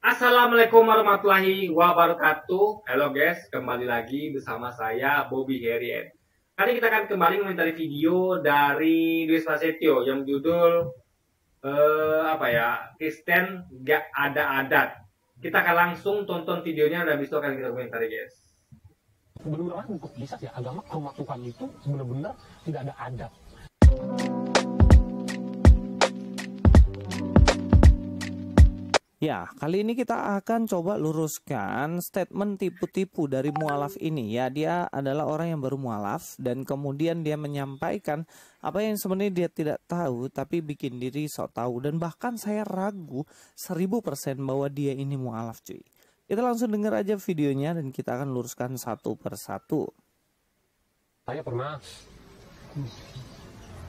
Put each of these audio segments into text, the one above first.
Assalamualaikum warahmatullahi wabarakatuh. Halo guys, kembali lagi bersama saya Bobby Herian. Kali kita akan kembali mengomentari video dari Luis Prasetyo yang judul Kristen gak ada adat. Kita akan langsung tonton videonya dan habis itu akan kita komentari guys. Benar-benar kok bisa ya agama rumah Tuhan itu benar-benar tidak ada adat. Ya, kali ini kita akan coba luruskan statement tipu-tipu dari mualaf ini. Ya, dia adalah orang yang baru mualaf dan kemudian dia menyampaikan apa yang sebenarnya dia tidak tahu tapi bikin diri sok tahu. Dan bahkan saya ragu 1000% bahwa dia ini mualaf cuy. Kita langsung dengar aja videonya dan kita akan luruskan satu persatu. Saya pernah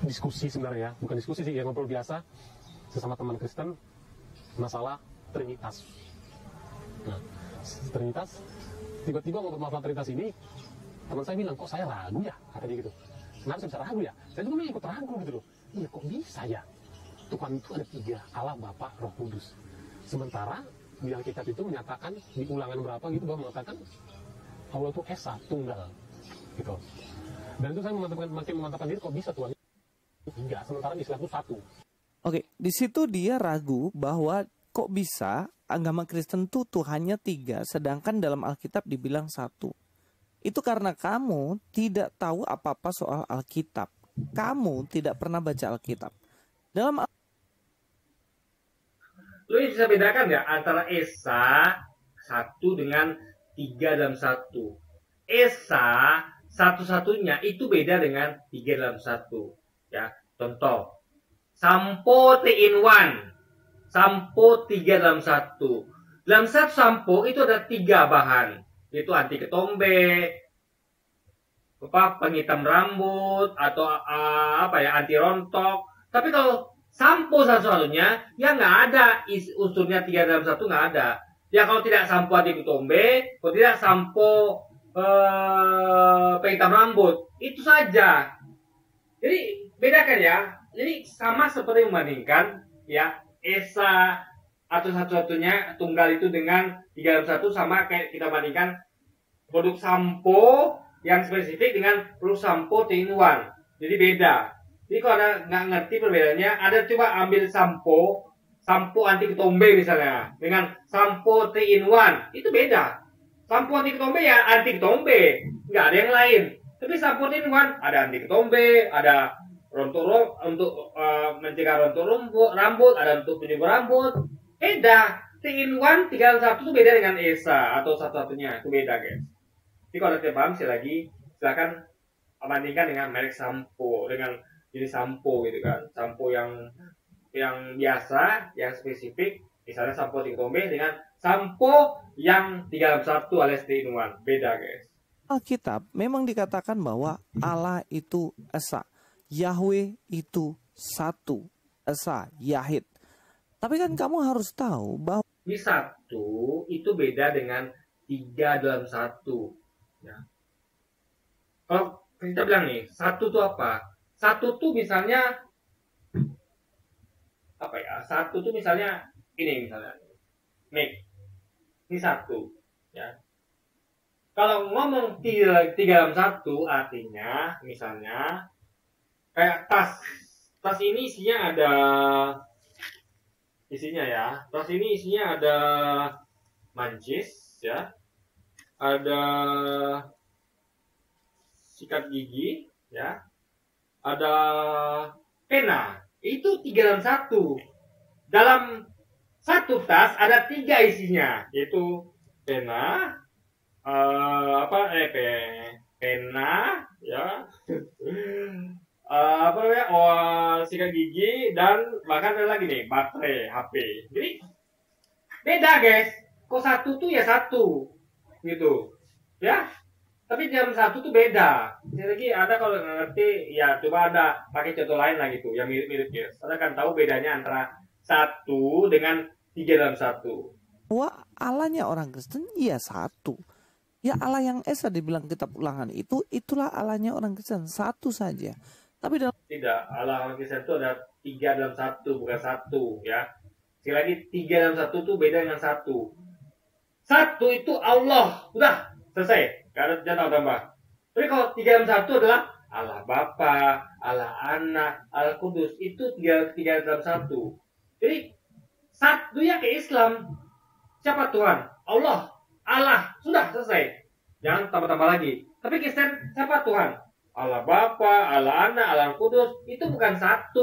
diskusi sebenarnya, bukan diskusi sih, yang ngobrol biasa sesama teman Kristen masalah Trinitas. Nah, Trinitas, tiba-tiba ngobrol masalah Trinitas ini, teman saya bilang, kok saya ragu ya? Kata dia gitu. Kenapa saya bisa ragu ya? Saya juga ikut ragu gitu loh. Iya, kok bisa ya? Tuhan itu ada 3, Allah, Bapa, Roh Kudus. Sementara di Alkitab itu menyatakan, di ulangan berapa gitu, bahwa mengatakan Allah itu Esa, tunggal. Gitu. Dan itu saya makin memantapkan diri, kok bisa Tuhan itu 3, sementara Islam itu 1. Oke, di situ dia ragu bahwa kok bisa agama Kristen tuh Tuhannya 3, sedangkan dalam Alkitab dibilang 1. Itu karena kamu tidak tahu apa-apa soal Alkitab. Kamu tidak pernah baca Alkitab. Lu bisa bedakan nggak antara Esa 1 dengan 3 dalam 1? Esa satu-satunya itu beda dengan 3 dalam 1. Ya, contoh. Sampo 3 in 1. Sampo 3 dalam 1. Dalam satu sampo itu ada 3 bahan. Yaitu anti ketombe, penghitam rambut, atau anti rontok. Tapi kalau sampo satu-satunya, ya nggak ada unsurnya 3 dalam 1, nggak ada. Ya kalau tidak sampo anti ketombe, kalau tidak sampo penghitam rambut. Itu saja. Jadi bedakan ya. Jadi sama seperti membandingkan ya Esa atau satu-satunya tunggal itu dengan 3 dalam 1, sama kayak kita bandingkan produk sampo yang spesifik dengan produk sampo 3 in 1. Jadi beda. Jadi kalau ada nggak ngerti perbedaannya, ada coba ambil sampo anti ketombe misalnya dengan sampo 3 in 1, itu beda. Sampo anti ketombe ya anti ketombe, nggak ada yang lain. Tapi sampo 3 in 1 ada anti ketombe, ada untuk mencegah rontok rambut, ada untuk penyubur rambut. Beda. 3 in 1, 3 dalam 1 itu beda dengan Esa atau satu-satunya, itu beda guys. Jadi kalau tidak paham silakan bandingkan dengan merek sampo, dengan jenis sampo gitu kan. Sampo yang biasa, yang spesifik, misalnya sampo Tikombe dengan sampo yang 3 dalam 1 alias 3 in 1. Beda guys. Alkitab memang dikatakan bahwa Allah itu Esa. Yahweh itu 1, Esa, Yahid. Tapi kan kamu harus tahu bahwa di 1 itu beda dengan 3 dalam 1. Ya. Kalau kita bilang nih, 1 itu apa? 1 tuh misalnya apa ya? 1 tuh misalnya ini misalnya. Nih. Ini 1, ya. Kalau ngomong 3 dalam 1 artinya misalnya kayak tas. Tas ini isinya ada ya. Tas ini isinya ada mancis ya. Ada sikat gigi ya. Ada pena. Itu 3 dalam 1. Dalam satu tas ada 3 isinya, yaitu pena, pena ya. Sikat gigi, dan bahkan ada lagi nih baterai HP. Jadi beda guys. Kok 1 tuh ya 1 gitu ya, tapi dalam 1 tuh beda. Jadi lagi ada, kalau nggak ngerti ya coba ada pakai contoh lain lah gitu yang mirip-mirip guys. Kalian kan tahu bedanya antara 1 dengan 3 dalam 1. bahwa Allahnya orang Kristen ya 1. Ya Allah yang Esa dibilang kitab Ulangan itulah Allahnya orang Kristen, 1 saja. Tapi dalam Tidak, Allah orang Kristen itu ada 3 dalam 1, bukan 1 ya. Sekali lagi, 3 dalam 1 itu beda dengan 1. 1 itu Allah. Udah, selesai. Gak ada tambah. Tapi kalau 3 dalam 1 adalah Allah Bapa, Allah Anak, Allah Kudus. Itu 3 dalam 1. Jadi, satunya ke Islam. Siapa Tuhan? Allah. Allah. Sudah, selesai. Jangan tambah-tambah lagi. Tapi Kristen, siapa Tuhan? Allah Bapa, Allah Anak, Allah Kudus. Itu bukan 1.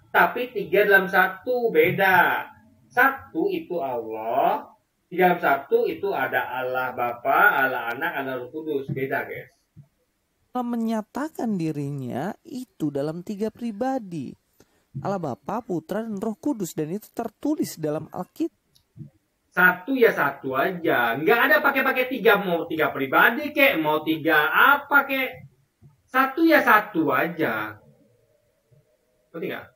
Tapi 3 dalam 1 beda. 1 itu Allah. 3 dalam 1 itu ada Allah Bapa, Allah Anak, Allah Roh Kudus. Beda, guys. Menyatakan dirinya itu dalam 3 pribadi. Allah Bapa, Putra, dan Roh Kudus. Dan itu tertulis dalam Alkitab. 1 ya 1 aja. Nggak ada pakai 3. Mau 3 pribadi kek, mau 3 apa kek. 1 ya 1 aja. Ngerti nggak?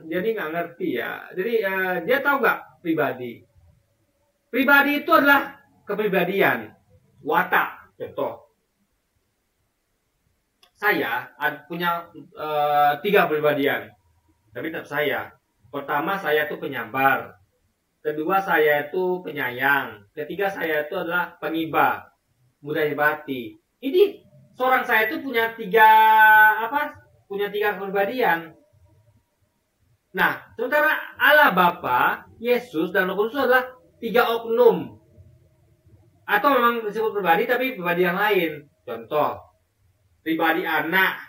Jadi nggak ngerti ya. Jadi dia tahu nggak pribadi? Pribadi itu adalah kepribadian. Watak. Contoh. Saya punya 3 kepribadian. Tapi tetap saya. Pertama, saya itu penyabar. Kedua, saya itu penyayang. Ketiga, saya itu adalah pengibah. Mudah dibati. Ini seorang saya itu punya 3 kepribadian. Nah, sementara Allah Bapa, Yesus, dan Roh Kudus adalah 3 oknum. Atau memang disebut pribadi, tapi pribadi yang lain. Contoh, pribadi anak,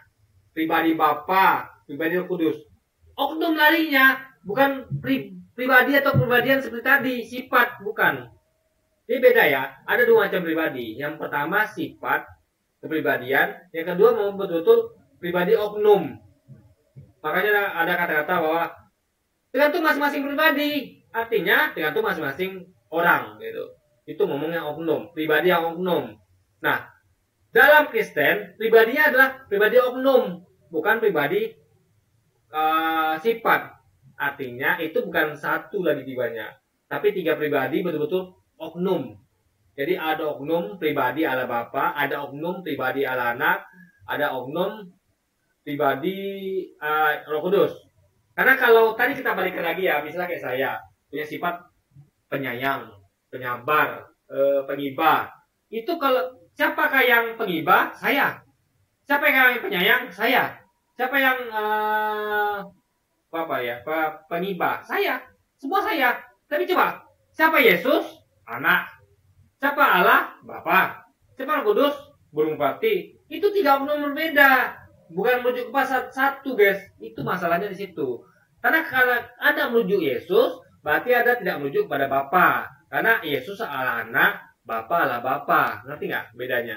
pribadi Bapa, pribadi Roh Kudus. Oknum larinya, bukan pribadi atau kepribadian seperti tadi, sifat, bukan. Ini beda ya, ada 2 macam pribadi. Yang pertama sifat, kepribadian. Yang kedua mau betul-betul pribadi oknum. Makanya ada kata-kata bahwa tergantung masing-masing pribadi. Artinya tergantung masing-masing orang gitu. Itu ngomongnya oknum, pribadi yang oknum. Nah, dalam Kristen, pribadinya adalah pribadi oknum, bukan pribadi sifat. Artinya itu bukan 1 lagi pribadinya, tapi 3 pribadi betul-betul oknum. Jadi ada oknum pribadi Allah Bapa, ada oknum pribadi Allah Anak, ada oknum pribadi Roh Kudus. Karena kalau tadi kita balikan lagi ya, misalnya kayak saya punya sifat penyayang, penyabar, pengibah. Itu kalau siapakah yang pengibah? Saya. Siapa yang penyayang? Saya. Siapa yang pengibah? Saya. Semua saya. Tapi coba, siapa Yesus? Anak. Siapa Allah? Bapa. Siapa Roh Kudus? Burung merpati. Itu 3 oknum berbeda. Bukan merujuk kepada 1, guys. Itu masalahnya di situ. Karena kalau ada merujuk Yesus, berarti ada tidak merujuk pada Bapa. Karena Yesus Allah Anak, Bapa Allah Bapa. Ngerti nggak bedanya?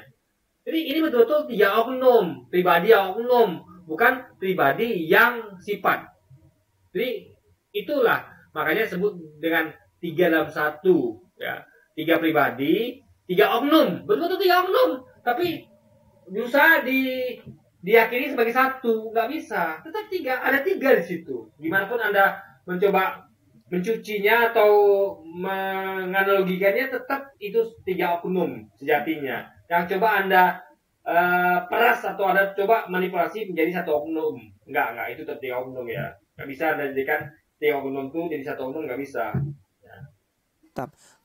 Jadi ini betul-betul 3 oknum. Pribadi yang oknum. Bukan pribadi yang sifat. Jadi itulah. Makanya disebut dengan 3 dalam 1. Ya. 3 pribadi, 3 oknum. Betul-betul 3 oknum. Tapi berusaha diyakini sebagai 1, nggak bisa. Tetap 3, ada 3 di situ. Gimana pun Anda mencoba mencucinya atau menganalogikannya, tetap itu 3 oknum sejatinya. Yang coba Anda peras atau Anda coba manipulasi menjadi 1 oknum. Enggak, itu tetap 3 oknum ya. Nggak bisa Anda jadikan 3 oknum itu jadi 1 oknum, nggak bisa.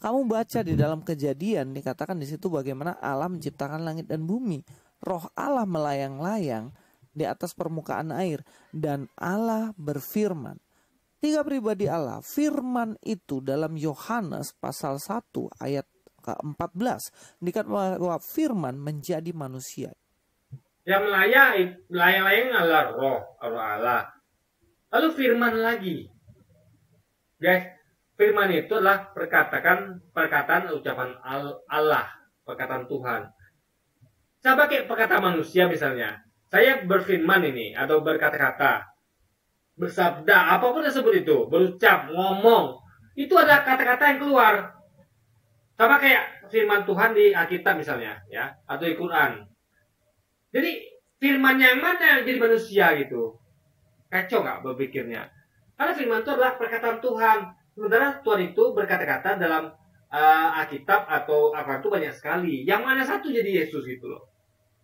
Kamu baca di dalam Kejadian, dikatakan di situ bagaimana Allah menciptakan langit dan bumi. Roh Allah melayang-layang di atas permukaan air, dan Allah berfirman. 3 pribadi Allah. Firman itu dalam Yohanes pasal 1 ayat ke-14 dikatakan bahwa firman menjadi manusia. Yang melayang-layang adalah roh Allah. Lalu firman lagi. Guys, firman itu adalah perkataan ucapan Allah, perkataan Tuhan. Saya pakai perkataan manusia misalnya. Saya berfirman ini atau berkata-kata, bersabda, apapun tersebut itu, berucap, ngomong, itu ada kata-kata yang keluar. Sama kayak firman Tuhan di Alkitab misalnya, ya, atau di Quran. Jadi firmannya yang mana yang jadi manusia gitu? Kacau nggak berpikirnya? Karena firman itu adalah perkataan Tuhan. Sementara Tuhan itu berkata-kata dalam Alkitab atau apa itu banyak sekali. Yang mana satu jadi Yesus gitu loh.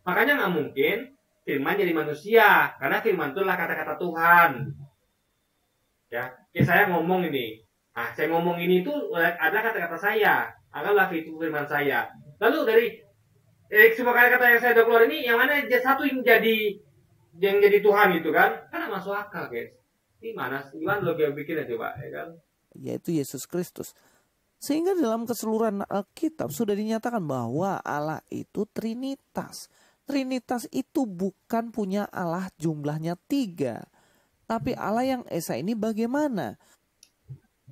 Makanya nggak mungkin firman jadi manusia, karena firman itu adalah kata-kata Tuhan. Ya, saya ngomong ini. Nah, saya ngomong ini itu ada kata-kata saya. Anggaplah itu firman saya. Lalu dari semua kata-kata yang saya udah keluar ini, yang mana satu yang jadi Tuhan gitu kan? Kan masuk akal, guys. Gimana lo bikin coba, ya kan? Yaitu Yesus Kristus. Sehingga dalam keseluruhan Alkitab sudah dinyatakan bahwa Allah itu Trinitas. Trinitas itu bukan punya Allah jumlahnya 3. Tapi Allah yang Esa ini bagaimana?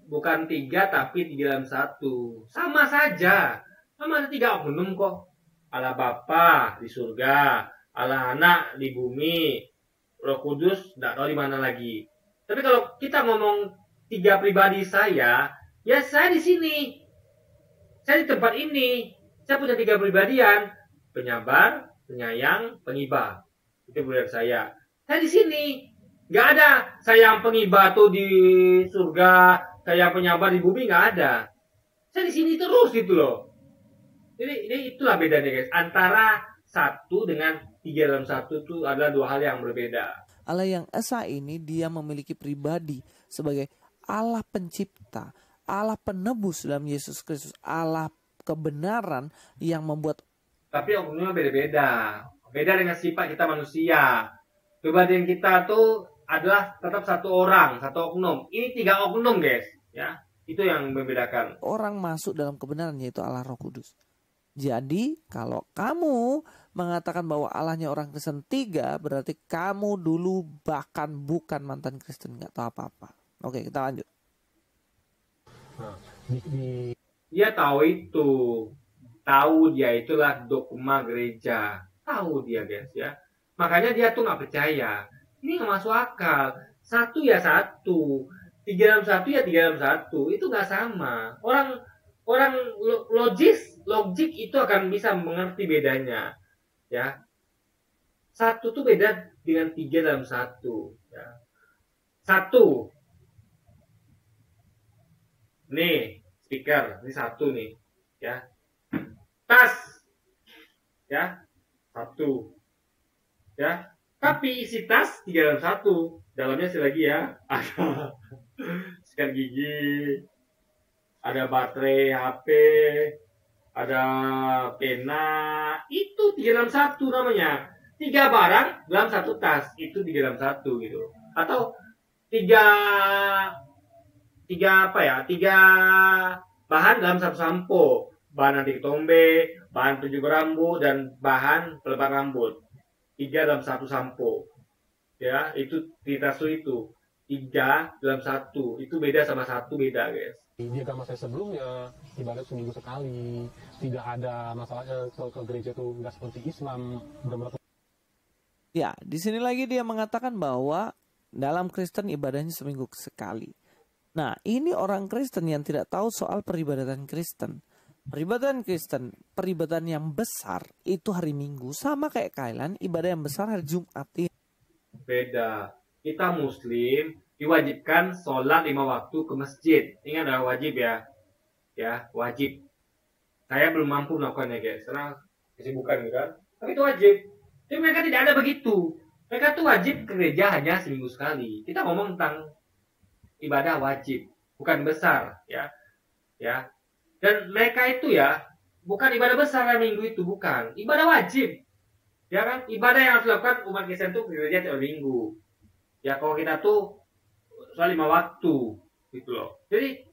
Bukan 3 tapi 3 dalam 1. Sama saja. Sama ada 3 oknum kok. Allah Bapa di surga, Allah Anak di bumi, Roh Kudus tidak tahu di mana lagi. Tapi kalau kita ngomong 3 pribadi saya, ya saya di sini. Saya di tempat ini. Saya punya 3 pribadian. Penyabar, penyayang, pengibar. Itu pribadi saya. Saya di sini. Gak ada saya yang pengibar tuh di surga, saya yang penyabar di bumi, gak ada. Saya di sini terus gitu loh. Ini itulah bedanya guys. Antara 1 dengan 3 dalam 1 itu adalah 2 hal yang berbeda. Allah yang Esa ini dia memiliki pribadi sebagai Allah pencipta, Allah penebus dalam Yesus Kristus, Allah kebenaran yang membuat. Tapi oknumnya beda-beda. Beda dengan sifat kita manusia. Kepribadian kita tuh adalah tetap 1 orang, 1 oknum. Ini 3 oknum guys, ya. Itu yang membedakan. Orang masuk dalam kebenaran yaitu Allah Roh Kudus. Jadi kalau kamu mengatakan bahwa Allahnya orang Kristen 3, berarti kamu dulu bahkan bukan mantan Kristen, nggak tahu apa-apa. Oke, kita lanjut. Nah, Dia tahu itu. Tahu dia itulah dogma gereja. Tahu dia guys ya. Makanya dia tuh nggak percaya. Ini nggak masuk akal. 1 ya 1. 3 dalam 1 ya 3 dalam 1. Itu nggak sama. Orang logik itu akan bisa mengerti bedanya. Ya. 1 tuh beda dengan 3 dalam 1. Ya. 1. Nih, speaker, ini 1 nih, ya. Tas, ya, 1, ya. Tapi isi tas 3 dalam 1. Dalamnya sih lagi ya, ada sikat gigi, ada baterai HP, ada pena, itu 3 dalam 1 namanya. 3 barang dalam 1 tas, itu 3 dalam 1 gitu. Atau 3 bahan dalam 1 sampo. Bahan anti ketombe, bahan pencukur rambut, dan bahan pelebat rambut. 3 dalam 1 sampo. Ya, itu di tas itu. 3 dalam 1. Itu beda sama 1 beda, guys. Di agama saya sebelumnya, ibadah seminggu sekali. Tidak ada masalahnya ke gereja itu nggak seperti Islam. Benar-benar. Ya, di sini lagi dia mengatakan bahwa dalam Kristen ibadahnya seminggu sekali. Nah, ini orang Kristen yang tidak tahu soal peribadatan Kristen. Peribadatan Kristen, peribadatan yang besar itu hari Minggu. Sama kayak kalian, ibadah yang besar hari Jumat. Beda. Kita Muslim diwajibkan sholat 5 waktu ke masjid. Ingat adalah wajib ya. Ya, wajib. Saya belum mampu melakukannya guys. Karena kesibukan gitu kan. Tapi itu wajib. Tapi mereka tidak ada begitu. Mereka tuh wajib ke gereja hanya seminggu sekali. Kita ngomong tentang ibadah wajib, bukan besar, ya. Dan mereka itu ya, bukan ibadah besar hari Minggu itu, bukan. Ibadah wajib, ya kan? Ibadah yang harus dilakukan umat Kristen itu gereja tiap minggu. Ya, kalau kita tuh soal 5 waktu, gitu loh. Jadi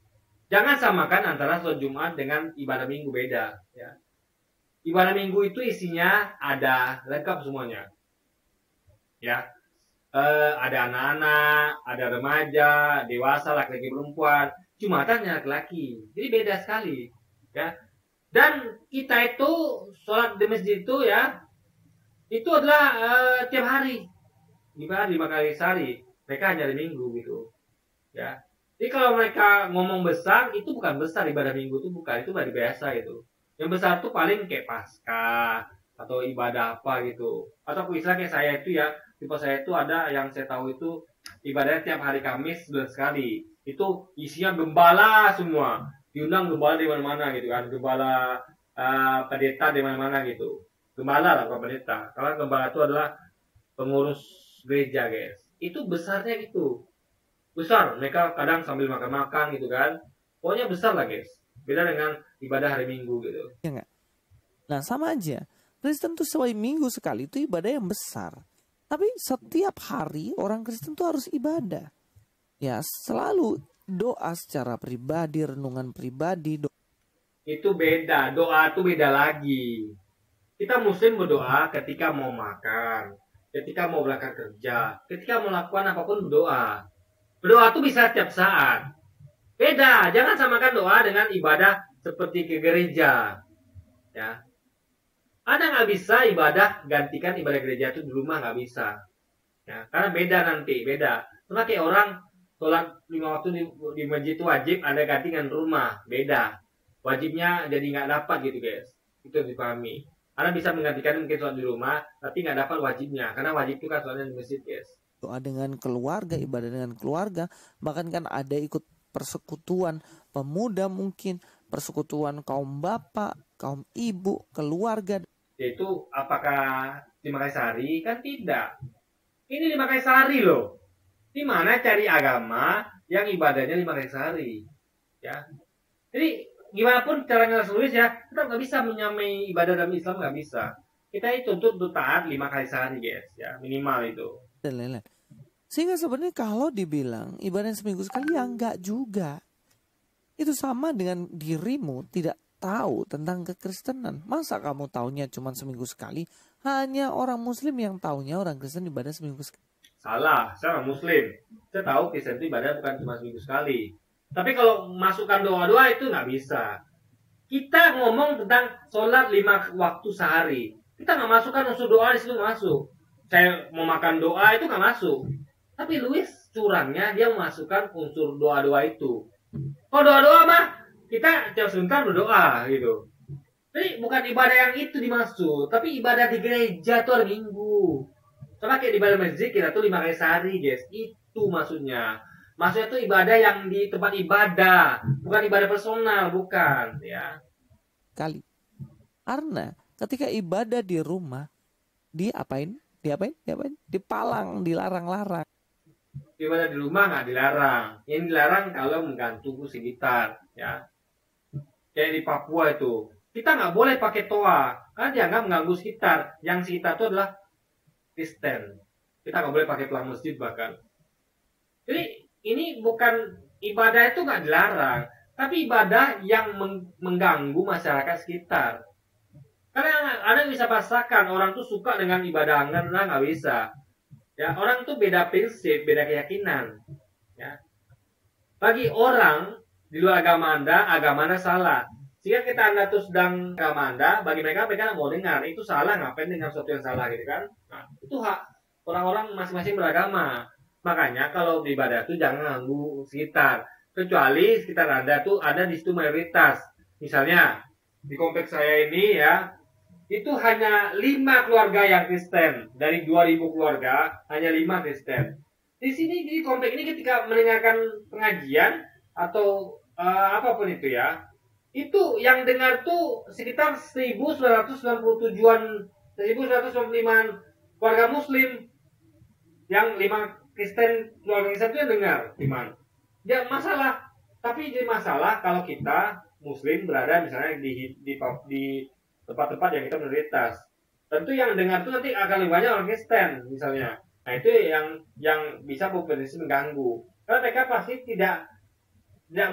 jangan samakan antara sholat Jumat dengan ibadah Minggu, beda, ya. Ibadah Minggu itu isinya ada lengkap semuanya, ya. Ada anak-anak, ada remaja, dewasa, laki-laki, perempuan. Jumatan laki-laki. Jadi beda sekali, ya. Dan kita itu sholat di masjid itu ya, itu adalah tiap hari, 5 kali sehari. Mereka hanya di Minggu gitu, ya. Jadi kalau mereka ngomong besar, itu bukan besar ibadah Minggu itu, bukan, itu ibadah biasa gitu. Yang besar tuh paling kayak Paskah atau ibadah apa gitu. Atau istilah kayak saya itu ya. Tipe saya itu ada yang saya tahu itu ibadahnya tiap hari Kamis sebulan sekali. Itu isinya gembala semua. Diundang gembala di mana-mana gitu kan. Gembala pendeta di mana-mana gitu. Gembala lah bukan pendeta. Karena gembala itu adalah pengurus gereja guys. Itu besarnya gitu. besar, mereka kadang sambil makan-makan gitu kan. Pokoknya besar lah guys. Beda dengan ibadah hari Minggu gitu. Ya nggak? Nah sama aja. Kristen tuh setiap minggu sekali itu ibadah yang besar. Tapi setiap hari orang Kristen tuh harus ibadah. Ya selalu doa secara pribadi, renungan pribadi. Itu beda, doa itu beda lagi. Kita muslim berdoa ketika mau makan, ketika mau berangkat kerja, ketika mau melakukan apapun berdoa. Berdoa itu bisa setiap saat. Beda, jangan samakan doa dengan ibadah seperti ke gereja. Ya, ada nggak bisa ibadah gantikan ibadah gereja itu di rumah, nggak bisa. Ya, karena beda nanti, beda. Sama kayak orang sholat 5 waktu di masjid itu wajib, ada ganti dengan rumah, beda. Wajibnya jadi nggak dapat gitu guys. Itu harus dipahami. Anda bisa menggantikan mungkin sholat di rumah, tapi nggak dapat wajibnya. Karena wajib itu kan sholatnya di masjid, guys. Doa dengan keluarga, ibadah dengan keluarga. Bahkan kan ada ikut persekutuan pemuda mungkin, persekutuan kaum bapak, kaum ibu, keluarga. Yaitu apakah 5 kali sehari? Kan tidak. Ini 5 kali sehari loh. Di mana cari agama yang ibadahnya 5 kali sehari? Ya. Jadi gimana pun caranya nulis ya, kita nggak bisa menyamai ibadah dalam Islam, nggak bisa. Kita dituntut untuk taat 5 kali sehari guys, ya minimal itu. Dan lain-lain. Sehingga sebenarnya kalau dibilang ibadah seminggu sekali ya nggak juga. Itu sama dengan dirimu tidak tahu tentang kekristenan. Masa kamu taunya cuma seminggu sekali? Hanya orang Muslim yang taunya orang Kristen ibadah seminggu sekali. Salah, saya orang Muslim. Saya tahu Kristen itu ibadah bukan cuma seminggu sekali. Tapi kalau masukkan doa-doa itu nggak bisa. Kita ngomong tentang sholat 5 waktu sehari. Kita nggak masukkan unsur doa di situ, nggak masuk. Saya mau makan doa itu nggak masuk. Tapi Louis curangnya dia memasukkan unsur doa-doa itu. Kalau doa-doa mah kita tiap sebentar berdoa gitu. Jadi bukan ibadah yang itu dimaksud, tapi ibadah di gereja tuh hari Minggu. Sama kayak di ibadah masjid kita tuh 5 kali sehari guys. Itu maksudnya. Maksudnya itu ibadah yang di tempat ibadah, bukan ibadah personal, bukan, ya. Kali. Karena ketika ibadah di rumah, diapain? Dipalang, dilarang-larang. Ibadah di rumah nggak dilarang. Yang dilarang kalau mengganggu sekitar, ya. Kayak di Papua itu, kita nggak boleh pakai toa, karena dianggap mengganggu sekitar. Yang sekitar itu adalah Kristen. Kita nggak boleh pakai pelang masjid bahkan. Jadi ini bukan ibadah itu nggak dilarang, tapi ibadah yang mengganggu masyarakat sekitar. Karena ada yang bisa pasakan orang tuh suka dengan ibadah nggak bisa. Ya orang tuh beda prinsip, beda keyakinan. Ya. Bagi orang di luar agama Anda salah. Jika Anda tuh sedang agama Anda, bagi mereka nggak mau dengar. Itu salah, ngapain dengan sesuatu yang salah gitu kan? Nah, itu hak orang-orang masing-masing beragama. Makanya kalau beribadah itu jangan ganggu sekitar. Kecuali sekitar Anda tuh ada di situ mayoritas. Misalnya di kompleks saya ini ya, itu hanya 5 keluarga yang Kristen. Dari 2000 keluarga hanya 5 Kristen. Di sini di kompleks ini ketika mendengarkan pengajian atau apapun itu ya, itu yang dengar tuh sekitar 1997-an, 1995 keluarga Muslim, yang 5 Kristen, keluarga Kristen itu yang dengar iman. Ya masalah, tapi jadi masalah kalau kita Muslim berada misalnya di tempat-tempat yang kita minoritas. Tentu yang dengar itu nanti akan lebih banyak orang Kristen misalnya. Nah itu yang bisa berpotensi mengganggu. Karena mereka pasti tidak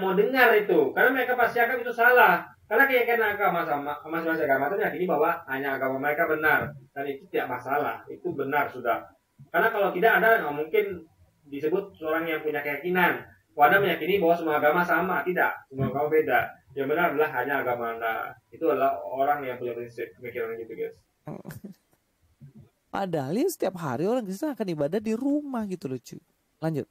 mau dengar itu, karena mereka pasti akan itu salah. Karena keyakinan agama masing-masing agama itu meyakini bahwa hanya agama mereka benar, dan itu tidak masalah, itu benar sudah. Karena kalau tidak ada nggak mungkin disebut seorang yang punya keyakinan. Anda meyakini bahwa semua agama sama, tidak, semua agama beda. Yang benar adalah hanya agama Anda. Itu adalah orang yang punya prinsip pemikiran gitu guys. Padahal ya setiap hari orang Kristen akan ibadah di rumah gitu loh cuy. Lanjut.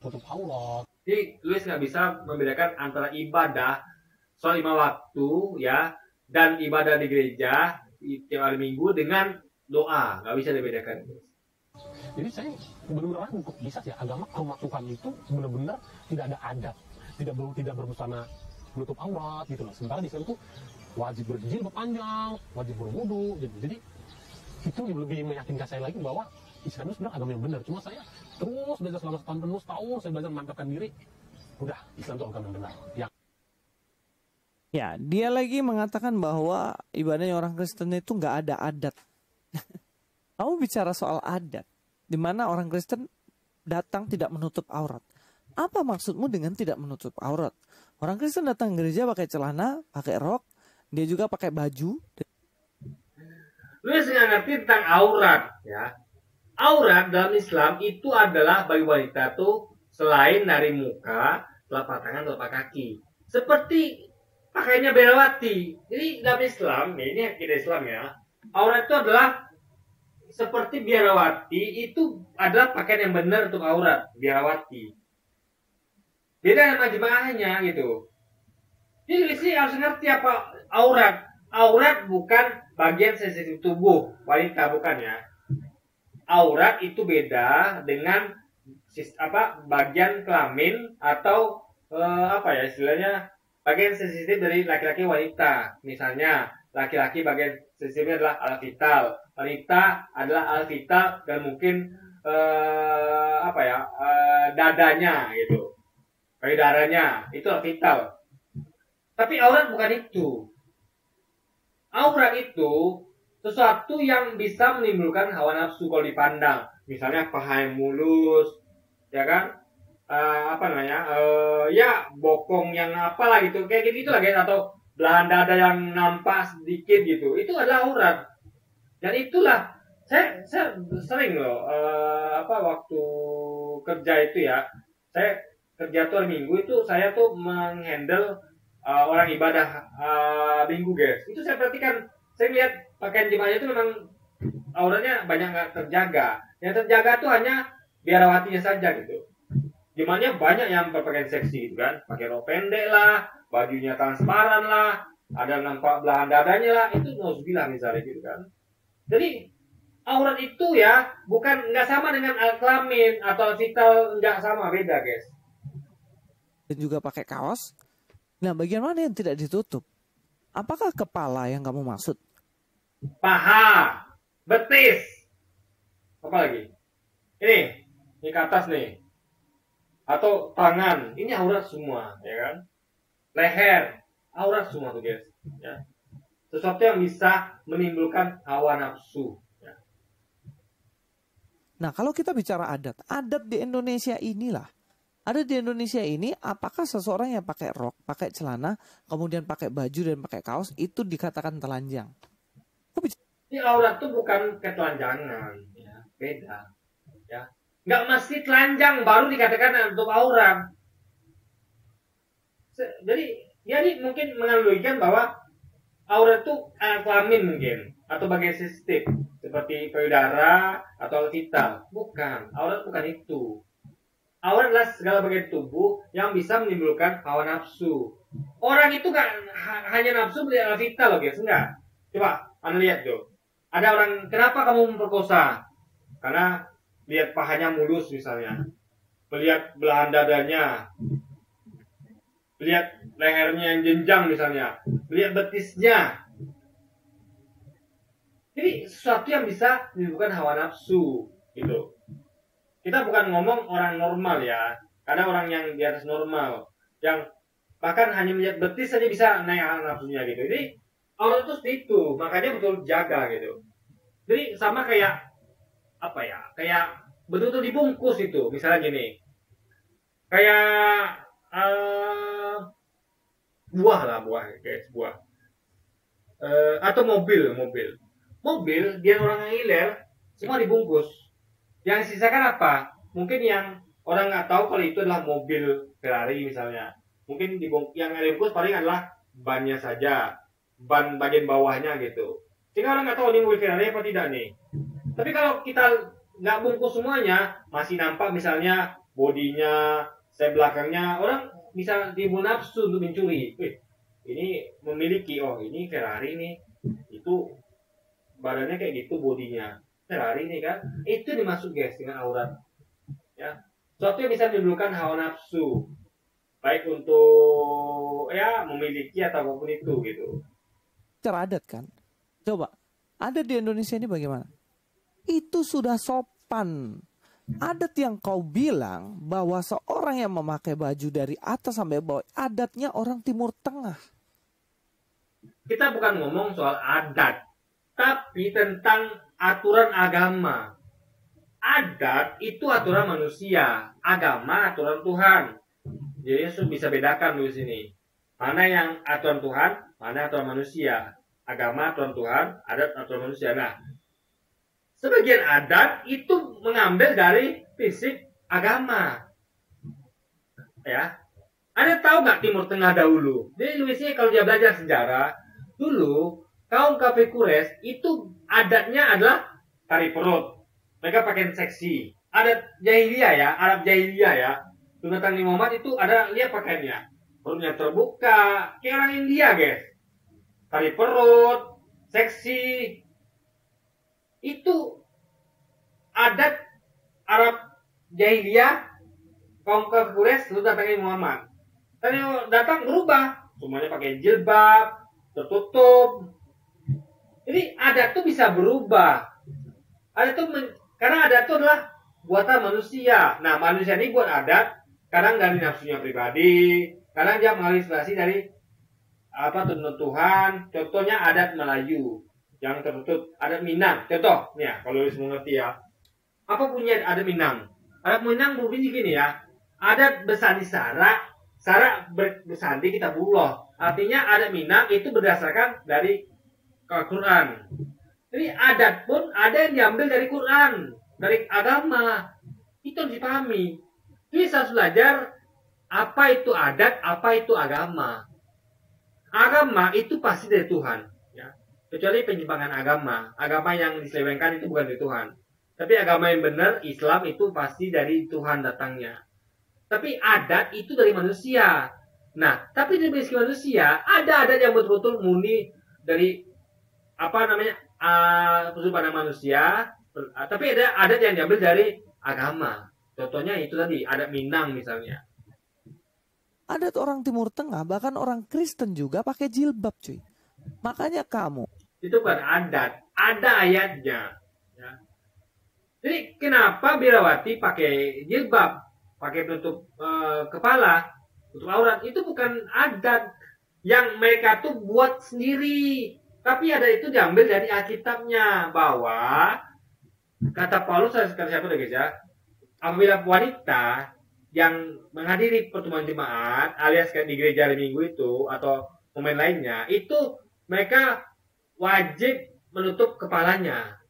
Tutup aurat. Jadi Louis nggak bisa membedakan antara ibadah soal 5 waktu ya dan ibadah di gereja tiap hari Minggu dengan doa, nggak bisa dibedakan. Jadi saya benar-benar ragu kok bisa ya agama rumah Tuhan itu benar-benar tidak ada adab, tidak berbusana menutup aurat gitu loh. Sementara di sana tuh wajib berjilbab panjang, wajib berwudu. Jadi itu lebih meyakinkan saya lagi bahwa Islam itu sebenarnya agama yang benar. Cuma saya terus belajar selama setahun penuh, setahun saya belajar memantapkan diri, udah Islam itu agama yang benar. Ya, dia lagi mengatakan bahwa ibadahnya orang Kristen itu nggak ada adat. Kamu bicara soal adat, di mana orang Kristen datang tidak menutup aurat. Apa maksudmu dengan tidak menutup aurat? Orang Kristen datang ke gereja pakai celana, pakai rok, dia juga pakai baju. Lu nggak ngerti tentang aurat, ya. Aurat dalam Islam itu adalah bagi wanita tuh selain dari muka, telapak tangan, telapak kaki. Seperti pakainya Berawati. Jadi dalam Islam, ini akidah Islam ya. Aurat itu adalah seperti biarawati, itu adalah pakaian yang benar untuk aurat, biarawati. Beda sama jemaahnya gitu. Jadi sih harus ngerti apa aurat. Aurat bukan bagian sensitif tubuh wanita, bukan ya. Aurat itu beda dengan bagian kelamin atau istilahnya bagian sensitif dari laki-laki wanita. Misalnya laki-laki bagian sensitifnya adalah al-vital, wanita adalah al-vital dan mungkin dadanya gitu, payudaranya itu al-vital. Tapi aurat bukan itu. Aurat itu sesuatu yang bisa menimbulkan hawa nafsu kalau dipandang. Misalnya paha yang mulus, ya kan? Bokong yang apalah gitu, kayak gitu lah guys, atau belahan dada yang nampak sedikit gitu, itu adalah aurat. Dan itulah saya sering loh waktu kerja itu ya, saya kerja tuh hari Minggu itu saya tuh menghandle orang ibadah Minggu guys. Itu saya perhatikan, saya lihat pakaian jemaahnya itu memang auratnya banyak nggak terjaga. Yang terjaga tuh hanya biarawatinya saja gitu. Jemaahnya banyak yang berpakaian seksi gitu kan, pakai rok pendek lah, bajunya transparan lah, ada nampak belahan dadanya lah, itu nauzubillah misalnya gitu kan. Jadi aurat itu ya bukan nggak sama dengan al-kelamin atau al-vital, nggak sama, beda guys. Dan juga pakai kaos. Nah, bagian mana yang tidak ditutup? Apakah kepala yang kamu maksud? Paha, betis, apa lagi? Ini ke atas nih. Atau tangan, ini aurat semua, ya kan? Leher, aurat semua tuh guys, ya. Sesuatu yang bisa menimbulkan hawa nafsu, ya. Nah, kalau kita bicara adat di Indonesia inilah. Ada di Indonesia ini, apakah seseorang yang pakai rok, pakai celana, kemudian pakai baju dan pakai kaos itu dikatakan telanjang? Ini aurat tuh bukan ketelanjangan, ya, beda, ya. Nggak mesti telanjang baru dikatakan untuk aurat. Jadi mungkin menganalogikan bahwa aurat itu kelamin mungkin, atau bagian sensitif seperti payudara atau vital. Bukan, aurat bukan itu. Aurat adalah segala bagian tubuh yang bisa menimbulkan hawa nafsu. Orang itu nggak hanya nafsu melihat vital loh guys, enggak. Coba anda lihat tuh, ada orang, kenapa kamu memperkosa? Karena lihat pahanya mulus misalnya, melihat belahan dadanya, lihat lehernya yang jenjang misalnya, lihat betisnya. Jadi sesuatu yang bisa menimbulkan hawa nafsu gitu. Kita bukan ngomong orang normal ya, karena orang yang di atas normal, yang bahkan hanya melihat betis saja bisa naik hawa nafsunya gitu. Jadi aurat itu seperti itu, makanya betul jaga gitu. Jadi sama kayak kayak betul-betul dibungkus itu. Misalnya gini, kayak buah guys, buah. Atau mobil dia orang yang iler, semua dibungkus. Yang sisakan apa? Mungkin yang orang nggak tahu kalau itu adalah mobil Ferrari misalnya. Mungkin yang dibungkus paling adalah bannya saja, ban bagian bawahnya gitu. Sehingga orang nggak tahu ini mobil Ferrari apa tidak nih. Tapi kalau kita nggak bungkus semuanya, masih nampak misalnya bodinya, saya belakangnya, orang bisa timbul nafsu untuk mencuri. Ini memiliki, ini Ferrari nih, itu badannya kayak gitu, bodinya Ferrari nih kan, itu dimaksud guys dengan aurat, ya. Sesuatu yang bisa menimbulkan hawa nafsu, baik untuk memiliki atau apapun itu gitu. Cara adat kan, coba ada di Indonesia ini bagaimana? Itu sudah sopan. Adat yang kau bilang bahwa seorang yang memakai baju dari atas sampai bawah, adatnya orang Timur Tengah. Kita bukan ngomong soal adat, tapi tentang aturan agama. Adat itu aturan manusia, agama aturan Tuhan. Jadi Yesus bisa bedakan di sini. Mana yang aturan Tuhan, mana aturan manusia. Agama aturan Tuhan, adat aturan manusia. Nah, sebagian adat itu mengambil dari fisik agama. Ya, ada tahu nggak Timur Tengah dahulu? Jadi Luisnya kalau dia belajar sejarah, dulu kaum kafir Quraisy itu adatnya adalah tari perut. Mereka pakai seksi. Adat jahiliyah ya, Arab jahiliyah ya. Sunatan Muhammad itu ada lihat pakaiannya. Perutnya terbuka, kayak orang India guys. Tari perut, seksi. Itu adat Arab jahiliyah kaum kafir Quraisy sudah datangin Muhammad. Dan datang berubah, semuanya pakai jilbab, tertutup. Jadi adat itu bisa berubah. Adat itu karena adat itu adalah buatan manusia. Nah, manusia ini buat adat kadang dari nafsunya pribadi, kadang dia mengalami inspirasi dari tuntunan Tuhan. Contohnya adat Melayu yang tertutup, adat Minang. Contoh, nih ya, kalau semua ngerti ya. Apa punya adat Minang? Adat Minang berbunyi gini ya. Adat bersandi syarak bersandi kita buloh. Artinya adat Minang itu berdasarkan dari Al-Quran. Jadi adat pun ada yang diambil dari Quran, dari agama. Itu harus dipahami. Kita harus belajar apa itu adat, apa itu agama. Agama itu pasti dari Tuhan. Ya. Kecuali penyimpangan agama. Agama yang diselewengkan itu bukan dari Tuhan. Tapi agama yang benar, Islam itu pasti dari Tuhan datangnya. Tapi adat itu dari manusia. Nah, tapi dari segi manusia, ada adat yang betul-betul murni dari unsur pada manusia. Tapi ada adat yang diambil dari agama. Contohnya itu tadi, adat Minang misalnya. Adat orang Timur Tengah, bahkan orang Kristen juga pakai jilbab cuy. Makanya kamu. Itu bukan adat, ada ayatnya. Ya. Jadi kenapa Birawati pakai jilbab, pakai penutup kepala, tutup aurat, itu bukan adat yang mereka tuh buat sendiri. Tapi ada itu diambil dari Alkitabnya, bahwa kata Paulus, kata siapa guys ya, apabila wanita yang menghadiri pertemuan jemaat alias kayak di gereja hari Minggu itu atau momen lainnya, itu mereka wajib menutup kepalanya.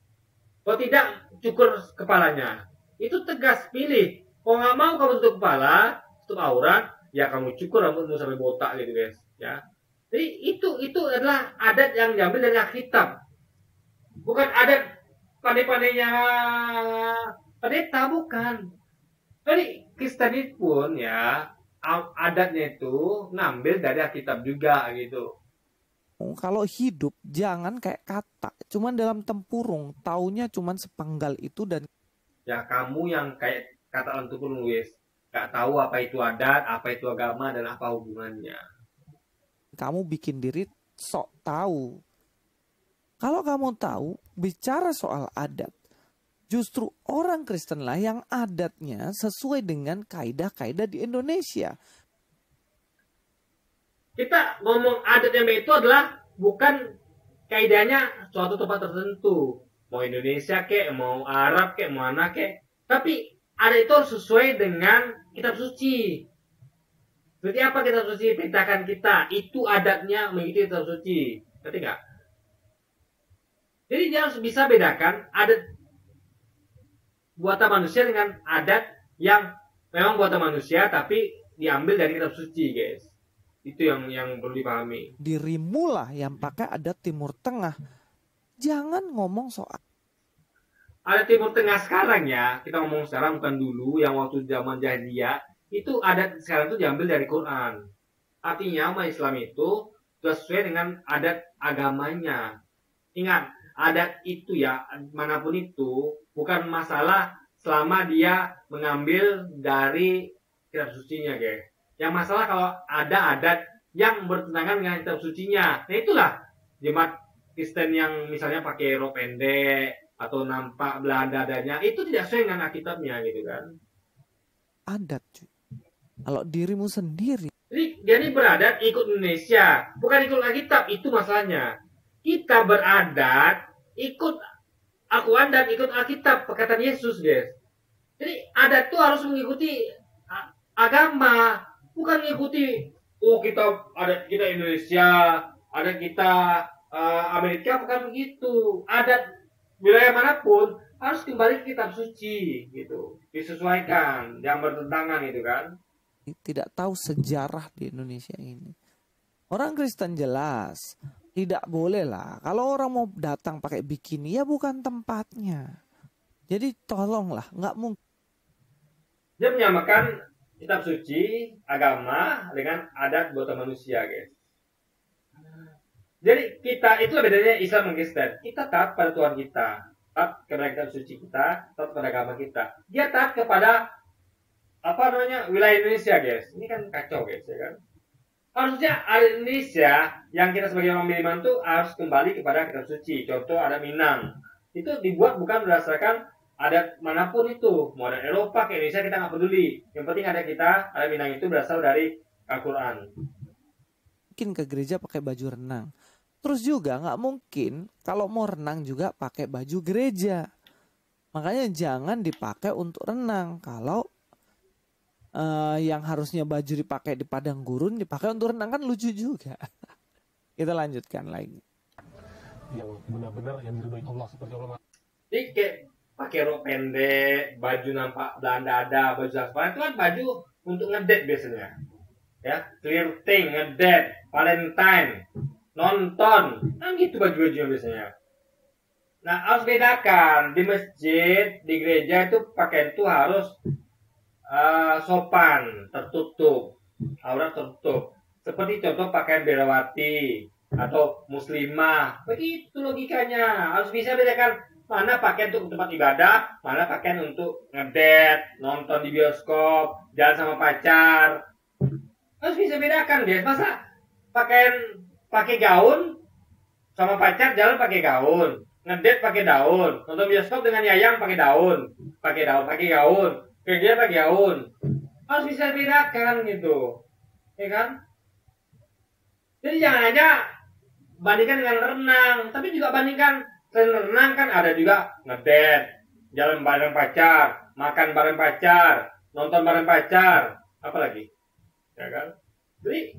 Kalau tidak, cukur kepalanya. Itu tegas, pilih. Kalau nggak mau kamu tutup kepala, tutup aurat, ya kamu cukur rambutmu sampai botak gitu guys. Ya. Jadi itu adalah adat yang diambil dari Alkitab. Bukan adat pandai-pandainya pendeta, bukan. Jadi Kristen pun ya adatnya itu ngambil dari Alkitab juga gitu. Kalau hidup jangan kayak kata, cuman dalam tempurung, taunya cuman sepenggal itu dan ya kamu yang kayak kata dalam tempurung guys, nggak tahu apa itu adat, apa itu agama dan apa hubungannya. Kamu bikin diri sok tahu. Kalau kamu tahu, bicara soal adat, justru orang Kristen lah yang adatnya sesuai dengan kaidah-kaidah di Indonesia. Kita ngomong adat yang itu adalah bukan kaidahnya suatu tempat tertentu. Mau Indonesia kek, mau Arab kek, mau mana kek. Tapi adat itu harus sesuai dengan kitab suci. Berarti apa kitab suci? Perintahkan kita. Itu adatnya mengikuti kitab suci. Ngerti nggak? Jadi dia harus bisa bedakan adat buatan manusia dengan adat yang memang buatan manusia tapi diambil dari kitab suci guys. Itu yang perlu dipahami. Dirimu lah yang pakai adat Timur Tengah. Jangan ngomong soal Adat Timur Tengah sekarang ya, kita ngomong sekarang bukan dulu yang waktu zaman jahiliyah. Itu adat sekarang itu diambil dari Quran. Artinya umat Islam itu sesuai dengan adat agamanya. Ingat, adat itu ya, manapun itu, bukan masalah selama dia mengambil dari kitab sucinya guys. Yang masalah kalau ada adat yang bertentangan dengan kitab sucinya. Nah itulah jemaat Kristen yang misalnya pakai rok pendek, atau nampak belah dadanya, itu tidak sesuai dengan Alkitabnya gitu kan. Adat cuy. Kalau dirimu sendiri. Jadi beradat ikut Indonesia, bukan ikut Alkitab, itu masalahnya. Kita beradat ikut Al-Quran dan ikut Alkitab, perkataan Yesus, guys. Jadi adat tuh harus mengikuti agama, bukan mengikuti kita adat kita Indonesia, adat kita Amerika, bukan begitu. Adat wilayah manapun harus kembali ke kitab suci gitu, disesuaikan, yang bertentangan gitu kan. Tidak tahu sejarah di Indonesia ini. Orang Kristen jelas tidak boleh lah. Kalau orang mau datang pakai bikini ya bukan tempatnya. Jadi tolonglah, nggak mungkin. Dia menyamakan kitab suci, agama dengan adat buatan manusia, guys. Jadi kita itu bedanya Islam dan Kristen. Kita taat pada Tuhan kita, taat kepada kitab suci kita, taat pada agama kita. Dia taat kepada wilayah Indonesia, guys. Ini kan kacau, guys, ya kan. Harusnya adat Indonesia yang kita sebagai orang beriman tuh harus kembali kepada kitab suci. Contoh ada Minang. Itu dibuat bukan berdasarkan adat manapun itu. Mau ada Eropa ke Indonesia kita nggak peduli. Yang penting ada Minang itu berasal dari Al-Quran. Mungkin ke gereja pakai baju renang. Terus juga nggak mungkin kalau mau renang juga pakai baju gereja. Makanya jangan dipakai untuk renang. Kalau yang harusnya baju dipakai di padang gurun dipakai untuk renang kan lucu juga. Kita lanjutkan lagi. Yang benar-benar yang diridhoi Allah seperti Allah. Jadi kayak pakai rok pendek, baju nampak dada, baju transparan itu kan baju untuk ngedate biasanya. Ya, flirting, ngedate, Valentine, nonton, kan gitu baju-baju biasanya. Nah, harus bedakan di masjid, di gereja itu pakaian itu harus sopan, tertutup, aurat tertutup. Seperti contoh pakaian berawati atau muslimah, begitu logikanya. Harus bisa bedakan mana pakaian untuk tempat ibadah, mana pakaian untuk ngedate, nonton di bioskop, jalan sama pacar. Harus bisa bedakan, guys. Masa pakai gaun sama pacar jalan pakai gaun, ngedate pakai daun, nonton bioskop dengan yayang pakai gaun, kerja pakai gaun. Harus bisa bedakan gitu, ya kan? Jadi jangan hanya bandingkan dengan renang, tapi juga bandingkan selain renang kan ada juga ngedate, jalan bareng pacar, makan bareng pacar, nonton bareng pacar, apa lagi? Ya kan? Jadi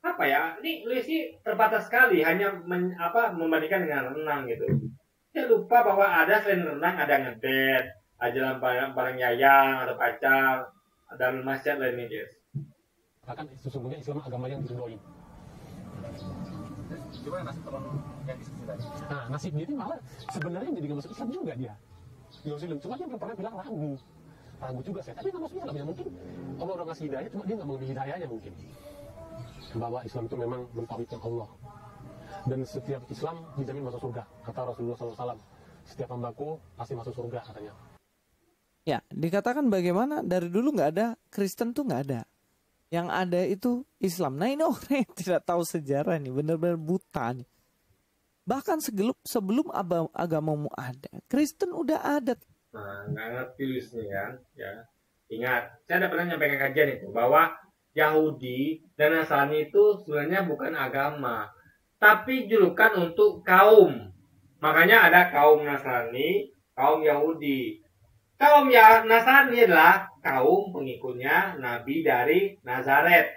apa ya? Ini Luisi terbatas sekali hanya membandingkan dengan renang gitu. Dia lupa bahwa ada selain renang ada ngedate, ada jalan bareng yayang, ada pacar, dan masjid lainnya, guys. Bahkan sesungguhnya Islam agama yang diridhoi. Gimana nasib teman yang diskusi tadi? Nah, nasib dia ini malah sebenarnya jadi nggak masuk Islam juga dia. Muslim, cuma dia belum pernah bilang ragu juga saya. Tapi nggak masuknya nggak mungkin. Allah udah ngasih hidayah, cuma dia nggak mau hidayahnya mungkin. Bahwa Islam itu memang mentauhidkan Allah. Dan setiap Islam dijamin masuk surga. Kata Rasulullah SAW, setiap hambaku pasti masuk surga katanya. Ya, dikatakan bagaimana dari dulu nggak ada, Kristen tuh nggak ada. Yang ada itu Islam. Nah ini orang yang tidak tahu sejarah nih, benar-benar buta nih. Bahkan sebelum agamamu ada, Kristen udah ada. Nah, nggak ngerti Luisnya kan? Ya, ingat, saya ada pernah nyampaikan kajian itu bahwa Yahudi dan Nasrani itu sebenarnya bukan agama, tapi julukan untuk kaum. Makanya ada kaum Nasrani, kaum Yahudi. Kaum Nasrani adalah kaum pengikutnya Nabi dari Nazaret.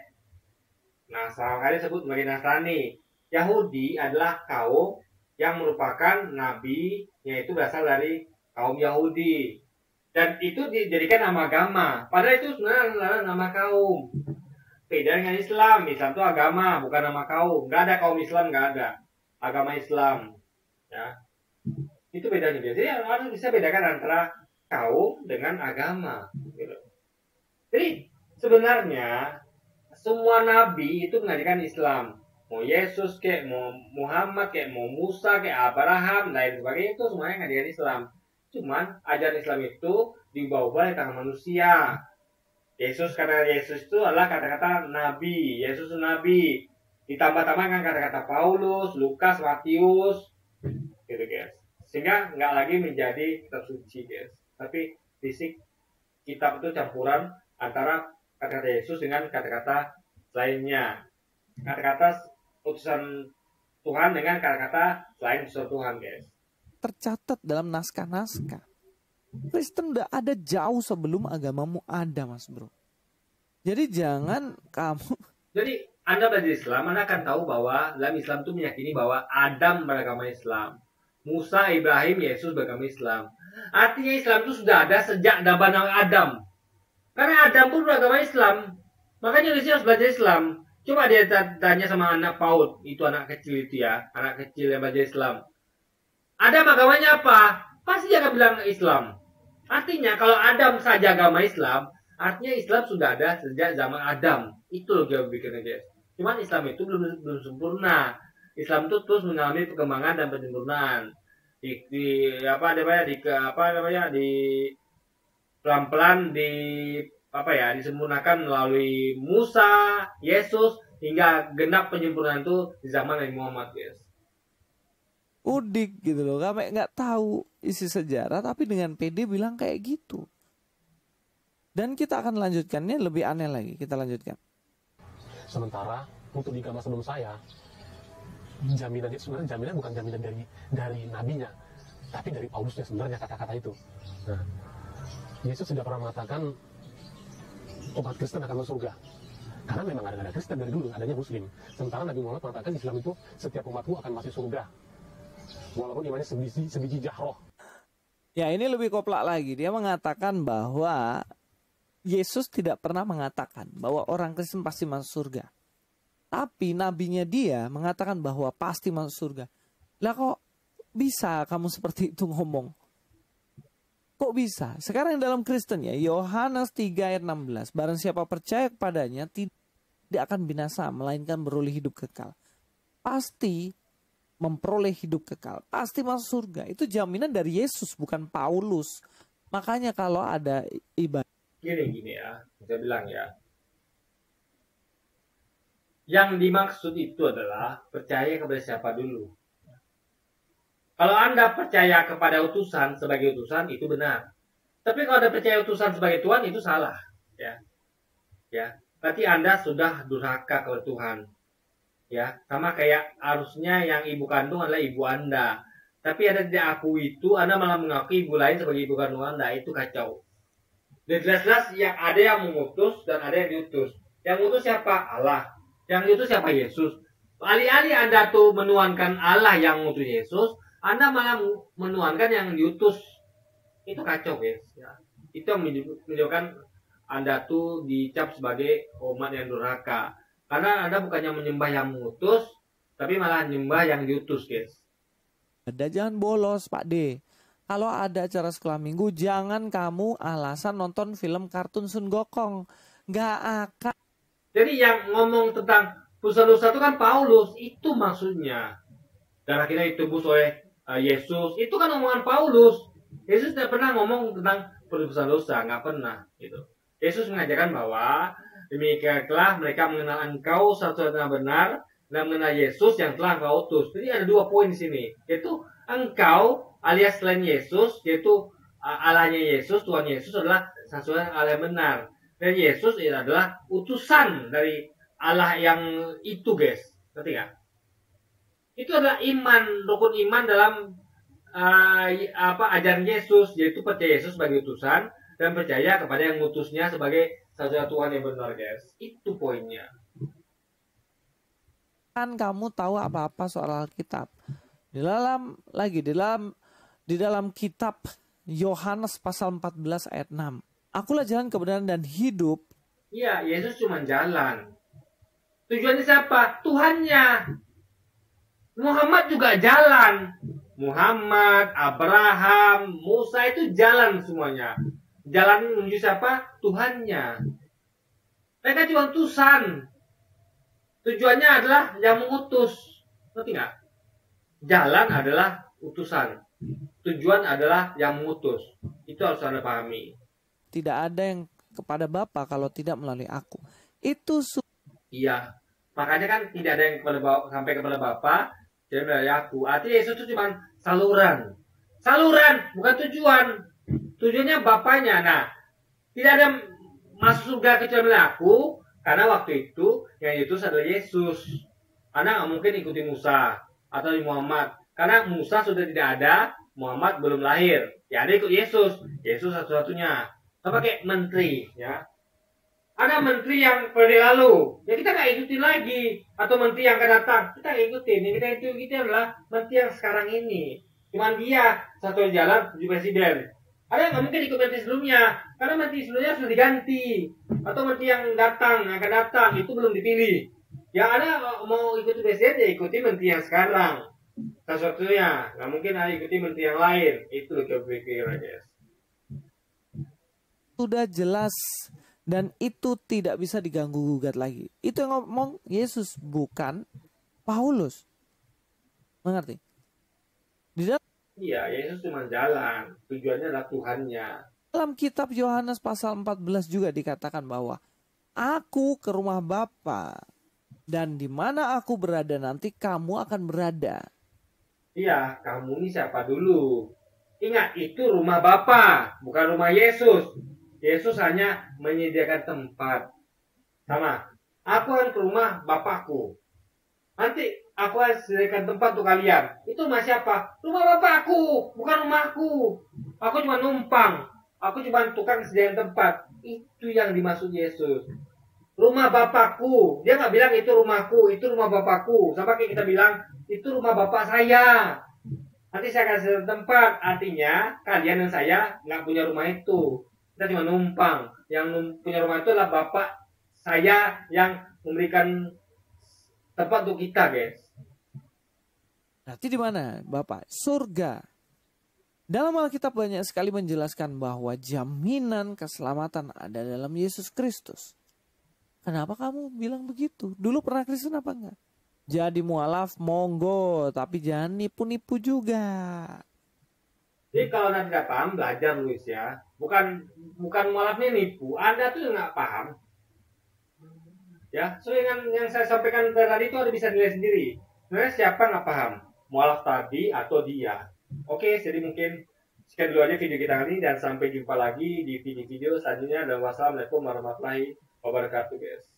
Nah, sekali disebut sebagai Nasrani. Yahudi adalah kaum yang merupakan nabi, yaitu berasal dari kaum Yahudi. Dan itu dijadikan nama agama. Padahal itu sebenarnya adalah nama kaum. Beda dengan Islam. Islam itu agama, bukan nama kaum. Nggak ada kaum Islam, nggak ada. Agama Islam. Ya. Itu bedanya. Jadi harus bisa bedakan antara kaum dengan agama. Gitu. Jadi sebenarnya semua nabi itu mengajarkan Islam. Mau Yesus kayak, mau Muhammad kayak, mau Musa kayak, Abraham, lain sebagainya itu semuanya mengajarkan Islam. Cuman ajaran Islam itu dibawa oleh tangan manusia. Kata Yesus itu adalah kata-kata nabi. Yesus itu nabi. Ditambah-tambahkan kata-kata Paulus, Lukas, Matius, gitu guys. Sehingga nggak lagi menjadi kitab suci, guys. Tapi fisik kitab itu campuran antara kata-kata Yesus dengan kata-kata lainnya. Kata-kata utusan Tuhan dengan kata-kata selain utusan Tuhan, guys. Tercatat dalam naskah-naskah. Kristen udah ada jauh sebelum agamamu ada, Mas Bro. Jadi jangan kamu... Jadi Anda belajar Islam, Anda akan tahu bahwa dalam Islam itu meyakini bahwa Adam beragama Islam, Musa, Ibrahim, Yesus beragama Islam. Artinya Islam itu sudah ada sejak zaman Adam. Karena Adam pun beragama Islam. Makanya dia harus belajar Islam. Coba dia tanya sama anak PAUD, itu anak kecil itu ya, anak kecil yang belajar Islam. Adam agamanya apa? Pasti dia akan bilang Islam. Artinya kalau Adam saja agama Islam, artinya Islam sudah ada sejak zaman Adam. Itu loh dia bikinnya, guys. Cuman Islam itu belum sempurna. Islam itu terus mengalami perkembangan dan penyempurnaan. Pelan-pelan disempurnakan melalui Musa, Yesus, hingga genap penyempurnaan itu di zaman Nabi Muhammad, guys. Udik gitu loh, kami nggak tahu isi sejarah tapi dengan PD bilang kayak gitu. Dan kita akan lanjutkannya lebih aneh lagi. Kita lanjutkan. Sementara untuk di agama sebelum saya, jaminan sebenarnya jaminan bukan jaminan dari nabinya, tapi dari Paulusnya sebenarnya kata-kata itu. Nah, Yesus sudah pernah mengatakan umat Kristen akan masuk surga. Karena memang ada Kristen dari dulu, adanya Muslim. Sementara Nabi Muhammad mengatakan Islam itu setiap umatmu akan masuk surga. Walaupun imannya sebiji jahroh. Ya ini lebih koplak lagi. Dia mengatakan bahwa Yesus tidak pernah mengatakan bahwa orang Kristen pasti masuk surga. Tapi nabinya dia mengatakan bahwa pasti masuk surga. Lah kok bisa kamu seperti itu ngomong? Kok bisa? Sekarang dalam Kristen ya, Yohanes 3 ayat 16. Barang siapa percaya kepadanya tidak akan binasa, melainkan beroleh hidup kekal. Pasti memperoleh hidup kekal. Pasti masuk surga. Itu jaminan dari Yesus, bukan Paulus. Makanya kalau ada ibadah. Gini ya, saya bilang ya. Yang dimaksud itu adalah percaya kepada siapa dulu. Kalau Anda percaya kepada utusan sebagai utusan, itu benar. Tapi kalau Anda percaya utusan sebagai Tuhan, itu salah. Ya, berarti Anda sudah durhaka kepada Tuhan. Ya, sama kayak harusnya yang ibu kandung adalah ibu Anda. Tapi Anda tidak akui itu, Anda malah mengakui ibu lain sebagai ibu kandung Anda. Itu kacau. Dan jelas-jelas yang ada yang mengutus dan ada yang diutus. Yang mengutus siapa? Allah. Yang diutus siapa? Yesus. Alih-alih Anda tuh menuankan Allah yang mengutus Yesus, Anda malah menuankan yang diutus. Itu kacau, guys. Ya. Itu yang menunjukkan Anda tuh dicap sebagai umat yang durhaka. Karena Anda bukannya menyembah yang mengutus, tapi malah menyembah yang diutus, guys. Ada jangan bolos, Pak D. Kalau ada acara sekolah minggu, jangan kamu alasan nonton film kartun Sun Gokong. Nggak akan. Jadi yang ngomong tentang dosa-dosa itu kan Paulus. Itu maksudnya. Darah kita ditebus oleh Yesus. Itu kan omongan Paulus. Yesus tidak pernah ngomong tentang dosa-dosa. Nggak pernah. Gitu. Yesus mengajarkan bahwa demikianlah mereka mengenal engkau satu-satunya benar dan mengenal Yesus yang telah engkau utus. Jadi ada dua poin di sini. Yaitu engkau alias selain Yesus, yaitu Allahnya Yesus, Tuhan Yesus adalah satu-satunya Allah yang benar. Dan Yesus adalah utusan dari Allah yang itu, guys. Ngerti nggak? Itu adalah iman, rukun iman dalam ajaran Yesus, yaitu percaya Yesus sebagai utusan dan percaya kepada yang mengutusnya sebagai satu-satunya Tuhan yang benar, guys. Itu poinnya. Kan kamu tahu apa-apa soal Alkitab. Di dalam kitab Yohanes pasal 14 ayat 6. Akulah jalan kebenaran dan hidup. Iya, Yesus cuma jalan. Tujuannya siapa? Tuhannya. Muhammad juga jalan. Muhammad, Abraham, Musa itu jalan semuanya. Jalan menuju siapa? Tuhannya. Mereka cuma utusan. Tujuannya adalah yang mengutus. Ngerti nggak? Jalan adalah utusan. Tujuan adalah yang mengutus. Itu harus Anda pahami. Tidak ada yang kepada Bapa kalau tidak melalui aku. Itu iya. Makanya kan tidak ada yang sampai kepada Bapa jadi melalui aku. Artinya Yesus itu cuma saluran. Saluran, bukan tujuan. Tujuannya Bapaknya. Nah, tidak ada masuk surga kecuali aku, karena waktu itu yang diutus adalah Yesus. Karena nggak mungkin ikuti Musa atau Muhammad. Karena Musa sudah tidak ada, Muhammad belum lahir. Ya ada ikut Yesus. Yesus satu-satunya. Sama kayak menteri, ya. Ada menteri yang periode lalu, ya kita nggak ikutin lagi. Atau menteri yang akan datang, kita nggak ikutin. Yang kita ikuti adalah menteri yang sekarang ini. Cuman dia satu jalan tujuh presiden. Ada yang nggak mungkin ikut menteri sebelumnya, karena menteri sebelumnya sudah diganti. Atau menteri yang akan datang, itu belum dipilih. Yang ada mau ikuti presiden, ya ikuti menteri yang sekarang. Satu-satunya, nggak mungkin ada ikuti menteri yang lain. Itu kepikirannya. Sudah jelas dan itu tidak bisa diganggu gugat lagi. Itu yang ngomong Yesus, bukan Paulus. Mengerti? Di Iya, Yesus cuma jalan. Tujuannya adalah Tuhannya. dalam kitab Yohanes pasal 14 juga dikatakan bahwa aku ke rumah Bapa dan di mana aku berada nanti kamu akan berada. Iya, kamu ini siapa dulu? Ingat, itu rumah Bapa, bukan rumah Yesus. Yesus hanya menyediakan tempat. Sama, aku akan ke rumah Bapakku. Nanti aku akan sediakan tempat untuk kalian. Itu rumah siapa? Rumah Bapakku, bukan rumahku. Aku cuma numpang. Aku cuma tukang sediakan tempat. Itu yang dimaksud Yesus. Rumah Bapakku. Dia nggak bilang itu rumahku, itu rumah Bapakku. Sama kayak kita bilang, itu rumah Bapak saya. Nanti saya akan sediakan tempat. Artinya, kalian dan saya nggak punya rumah itu. Kita cuma numpang. Yang punya rumah itu adalah Bapak saya yang memberikan tempat untuk kita, guys. Nanti di mana, Bapak? Surga. Dalam Alkitab banyak sekali menjelaskan bahwa jaminan keselamatan ada dalam Yesus Kristus. Kenapa kamu bilang begitu? Dulu pernah Kristen apa enggak? Jadi mualaf monggo, tapi jangan nipu-nipu juga. Jadi kalau Anda tidak paham, belajar Luis ya. Bukan mualafnya nipu. Anda tuh nggak paham. Ya, so yang saya sampaikan tadi itu Anda bisa nilai sendiri. Sebenarnya siapa nggak paham? Mualaf tadi atau dia? Oke, jadi mungkin sekian dulu aja video kita kali ini dan sampai jumpa lagi di video-video selanjutnya. Dan wassalamualaikum warahmatullahi wabarakatuh, guys.